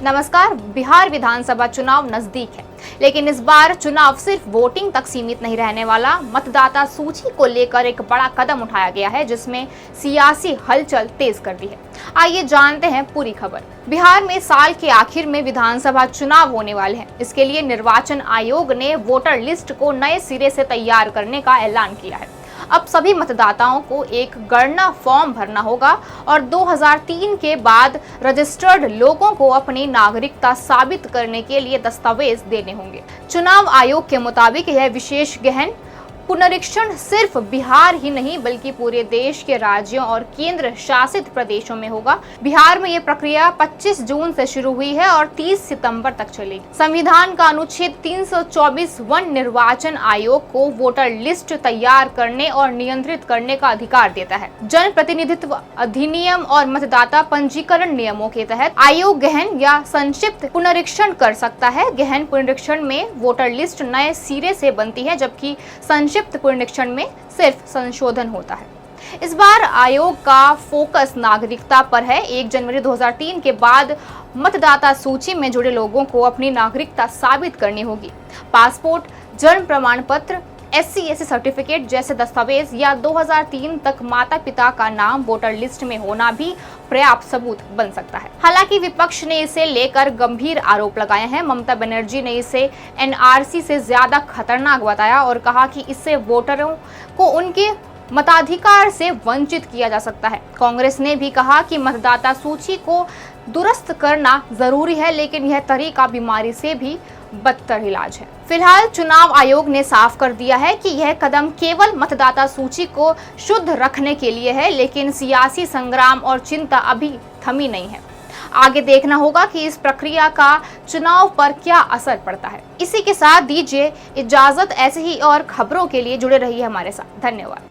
नमस्कार। बिहार विधानसभा चुनाव नजदीक है, लेकिन इस बार चुनाव सिर्फ वोटिंग तक सीमित नहीं रहने वाला। मतदाता सूची को लेकर एक बड़ा कदम उठाया गया है, जिसमें सियासी हलचल तेज कर दी है। आइए जानते हैं पूरी खबर। बिहार में साल के आखिर में विधानसभा चुनाव होने वाले हैं। इसके लिए निर्वाचन आयोग ने वोटर लिस्ट को नए सिरे से तैयार करने का ऐलान किया है। अब सभी मतदाताओं को एक गणना फॉर्म भरना होगा और 2003 के बाद रजिस्टर्ड लोगों को अपनी नागरिकता साबित करने के लिए दस्तावेज देने होंगे। चुनाव आयोग के मुताबिक यह विशेष गहन पुनरीक्षण सिर्फ बिहार ही नहीं बल्कि पूरे देश के राज्यों और केंद्र शासित प्रदेशों में होगा। बिहार में ये प्रक्रिया 25 जून से शुरू हुई है और 30 सितंबर तक चलेगी। संविधान का अनुच्छेद 324 वन निर्वाचन आयोग को वोटर लिस्ट तैयार करने और नियंत्रित करने का अधिकार देता है। जन प्रतिनिधित्व अधिनियम और मतदाता पंजीकरण नियमों के तहत आयोग गहन या संक्षिप्त पुनरीक्षण कर सकता है। गहन पुनरीक्षण में वोटर लिस्ट नए सिरे से बनती है, जबकि संक्षिप्त पुनरीक्षण में सिर्फ संशोधन होता है। इस बार आयोग का फोकस नागरिकता पर है। 1 जनवरी 2003 के बाद मतदाता सूची में जुड़े लोगों को अपनी नागरिकता साबित करनी होगी। पासपोर्ट, जन्म प्रमाण पत्र, SC/SC सर्टिफिकेट जैसे दस्तावेज या 2003 तक माता पिता का नाम वोटर लिस्ट में होना भी पर्याप्त सबूत बन सकता है। हालांकि विपक्ष ने इसे लेकर गंभीर आरोप लगाए हैं। ममता बनर्जी ने इसे NRC से ज्यादा खतरनाक बताया और कहा कि इससे वोटरों को उनके मताधिकार से वंचित किया जा सकता है। कांग्रेस ने भी कहा कि मतदाता सूची को दुरुस्त करना जरूरी है, लेकिन यह तरीका बीमारी से भी बदतर इलाज है। फिलहाल चुनाव आयोग ने साफ कर दिया है कि यह कदम केवल मतदाता सूची को शुद्ध रखने के लिए है, लेकिन सियासी संग्राम और चिंता अभी थमी नहीं है। आगे देखना होगा कि इस प्रक्रिया का चुनाव पर क्या असर पड़ता है। इसी के साथ दीजिए इजाजत। ऐसे ही और खबरों के लिए जुड़े रहिए हमारे साथ। धन्यवाद।